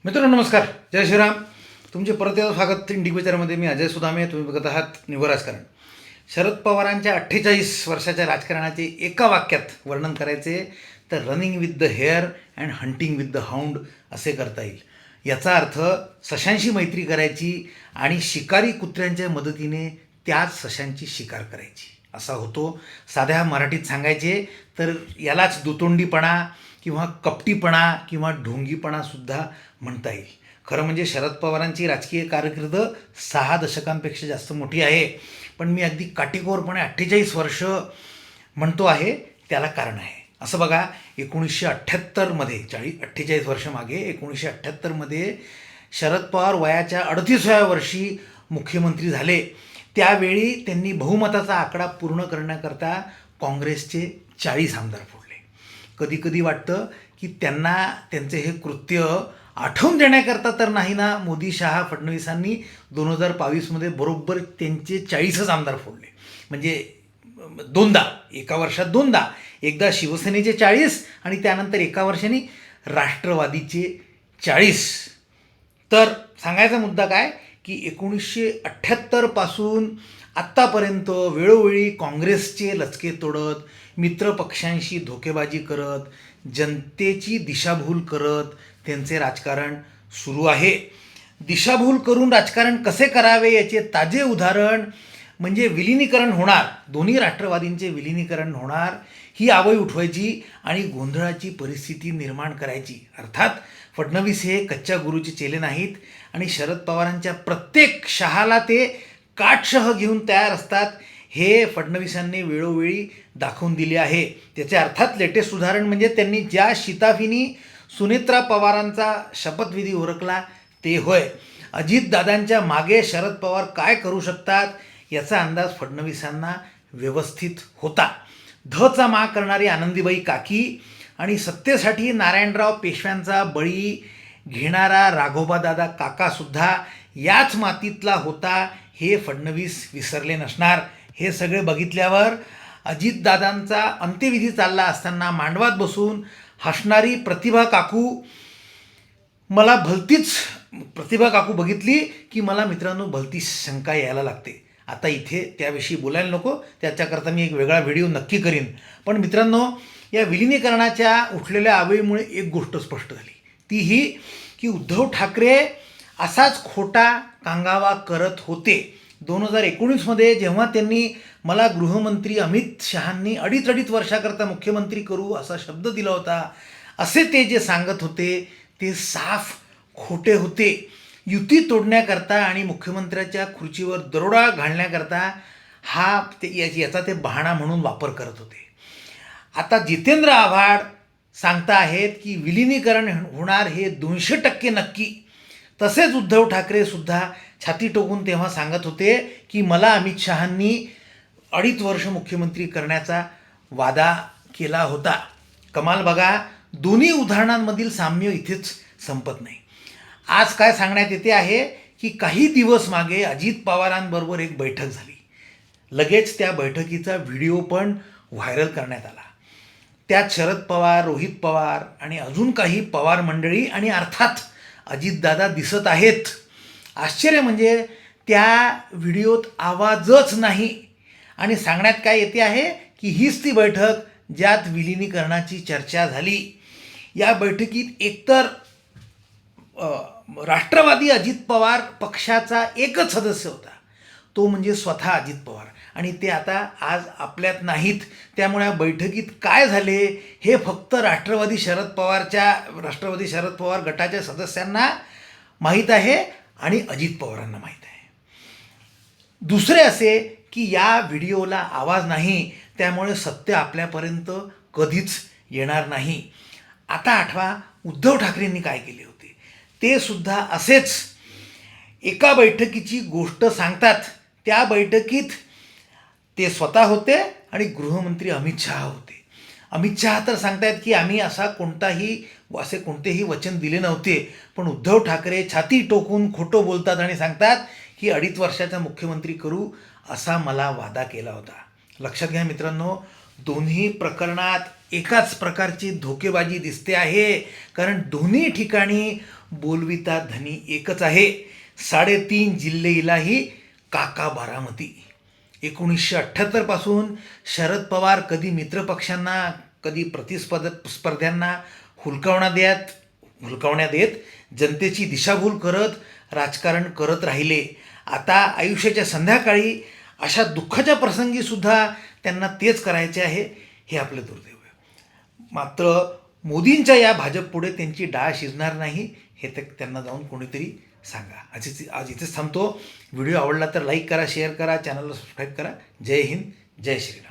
मित्रांनो नमस्कार, जय श्रीराम. तुमचे परत एकदा स्वागत इंडिक विचारामध्ये. मी अजय सुदामे. तुम्ही बघत आहात निव्वळ राजकारण. शरद पवारांच्या 48 वर्षाच्या राजकारणाचे एका वाक्यात वर्णन करायचे तर running with the hare and hunting with the hound असे करता येईल. याचा अर्थ सशांशी मैत्री करायची आणि शिकारी कुत्र्यांच्या मदतीने त्याच सशांची शिकार करायची असा होतो. साध्या मराठीत सांगायचे तर यालाच दुतोंडीपणा किंवा कपटीपणा किंवा ढोंगीपणासुद्धा म्हणता येईल. खरं म्हणजे शरद पवारांची राजकीय कारकीर्द 6 दशकांपेक्षा जास्त मोठी आहे. पण मी अगदी काटेकोरपणे 48 वर्ष म्हणतो आहे, त्याला कारण आहे. असं बघा, 1978मध्ये 48 वर्ष मागे 1978मध्ये शरद पवार वयाच्या 38व्या वर्षी मुख्यमंत्री झाले. त्यावेळी त्यांनी बहुमताचा आकडा पूर्ण करण्याकरता काँग्रेसचे 40 आमदार फोडले. कधी कधी वाटतं की त्यांना त्यांचे हे कृत्य आठवून देण्याकरता तर नाही ना, मोदी शहा फडणवीसांनी 2022मध्ये बरोबर त्यांचे 40च आमदार फोडले. म्हणजे दोनदा, एका वर्षात दोनदा, एकदा शिवसेनेचे 40 आणि त्यानंतर एका वर्षाने राष्ट्रवादीचे 40. तर सांगायचा मुद्दा काय की 1978 पासून आत्तापर्यंत वेळोवेळी काँग्रेसचे लचके तोडत, मित्रपक्षांशी धोकेबाजी करत, जनतेची दिशाभूल करत त्यांचे राजकारण सुरू आहे. दिशाभूल करून राजकारण कसे करावे याचे ताजे उदाहरण म्हणजे विलिनीकरण होणार, दोन्ही राष्ट्रवादींचे विलिनीकरण होणार, ही आवई उठवायची आणि गोंधळाची परिस्थिती निर्माण करायची. अर्थात फडणवीस हे कच्च्या गुरूचे चेले नाहीत आणि शरद पवारांच्या प्रत्येक शहाला ते काटशह घेऊन तयार असतात, हे फडणवीसांनी वेळोवेळी दाखवून दिले आहे. त्याचे अर्थात लेटेस्ट उदाहरण म्हणजे त्यांनी ज्या शिताफीनी सुनेत्रा पवारांचा शपथविधी उरकला ते होय. अजितदादांच्या मागे शरद पवार काय करू शकतात याचा अंदाज फडणवीसांना व्यवस्थित होता. धचा मा करणारी आनंदीबाई काकी आणि सत्तेसाठी नारायणराव पेशव्यांचा बळी घेणारा राघोबादादा काकासुद्धा याच मातीतला होता, हे फडणवीस विसरले नसणार. हे सगळे बघितल्यावर अजितदादांचा अंत्यविधी चालला असताना मांडवात बसून हसणारी प्रतिभा काकू बघितली की मला मित्रांनो भलती शंका यायला लागते. आता इथे त्याविषयी बोलायला नको, त्याच्याकरता मी एक वेगळा व्हिडिओ नक्की करीन. पण मित्रांनो, या विलिनीकरणाच्या उठलेल्या आवईमुळे एक गोष्ट स्पष्ट झाली, ती ही की उद्धव ठाकरे असाच खोटा कांगावा करत होते. 2019मध्ये जेव्हा त्यांनी मला गृहमंत्री अमित शहांनी अडीच वर्षाकरता मुख्यमंत्री करू असा शब्द दिला होता, असे ते जे सांगत होते ते साफ खोटे होते. युती तोडण्याकरता आणि मुख्यमंत्र्याच्या खुर्चीवर दरोडा घालण्याकरता याचा ते बहाणा म्हणून वापर करत होते. आता जितेंद्र आव्हाड सांगता आहेत की विलिनीकरण होणार हे 200% नक्की. तसेच उद्धव ठाकरेसुद्धा छाती टोकून तेव्हा सांगत होते की मला अमित शहांनी 2.5 वर्ष मुख्यमंत्री करण्याचा वादा केला होता. कमाल बघा, दोन्ही उदाहरणांमधील साम्य इथेच संपत नाही. आज काय सांगण्यात येते आहे की काही दिवस मागे अजित पवारांबरोबर एक बैठक झाली. लगेच त्या बैठकीचा व्हिडिओ पण व्हायरल करण्यात आला. त्यात शरद पवार, रोहित पवार आणि अजून काही पवार मंडळी आणि अर्थात अजितदादा दिसत आहेत. आश्चर्य म्हणजे त्या व्हिडिओत आवाजच नाही आणि सांगण्यात काय येते आहे की हीच ती बैठक ज्यात विलिनीकरणाची चर्चा झाली. या बैठकीत एकतर राष्ट्रवादी अजित पवार पक्षाचा एकच सदस्य होता, तो म्हणजे स्वतः अजित पवार, आणि ते आता आज आपल्यात नाहीत. त्यामुळे बैठकीत काय झाले हे फक्त राष्ट्रवादी शरद पवार गटाच्या सदस्यांना माहीत आहे आणि अजित पवारांना माहीत आहे. दुसरे असे की या व्हिडिओला आवाज नाही, त्यामुळे सत्य आपल्यापर्यंत कधीच येणार नाही. आता आठवा उद्धव ठाकरेंनी काय केले होते. ते सुद्धा असेच एका बैठकीची गोष्ट सांगतात. त्या बैठकीत ते स्वतः होते आणि गृहमंत्री अमित शहा होते. अमित शहा तर सांगतायत की आम्ही असे कोणतेही वचन दिले नव्हते. पण उद्धव ठाकरे छाती टोकून खोटं बोलतात आणि सांगतात की 2.5 वर्षाचा मुख्यमंत्री करू असा मला वादा केला होता. लक्षात घ्या मित्रांनो, दोन्ही प्रकरणात एकाच प्रकारची धोकेबाजी दिसते आहे. कारण दोन्ही ठिकाणी बोलविता धनी एकच आहे. 3.5 जिल्ह्यालाही काका बारामती. 1978 पासून शरद पवार कधी मित्रपक्षांना कधी स्पर्ध्यांना हुलकावण्यात येत जनतेची दिशाभूल करत राजकारण करत राहिले. आता आयुष्याच्या संध्याकाळी अशा दुःखाच्या प्रसंगीसुद्धा त्यांना तेच करायचे आहे. हे आपलं दुर्दैव आहे. मात्र मोदींच्या या भाजपपुढे त्यांची डाळ शिजणार नाही हे त्यांना जाऊन कोणीतरी सांगा. आज इथेच थांबतो. व्हिडिओ आवडला तर लाईक करा, शेअर करा, चॅनलला सबस्क्राईब करा. जय हिंद, जय श्रीराम.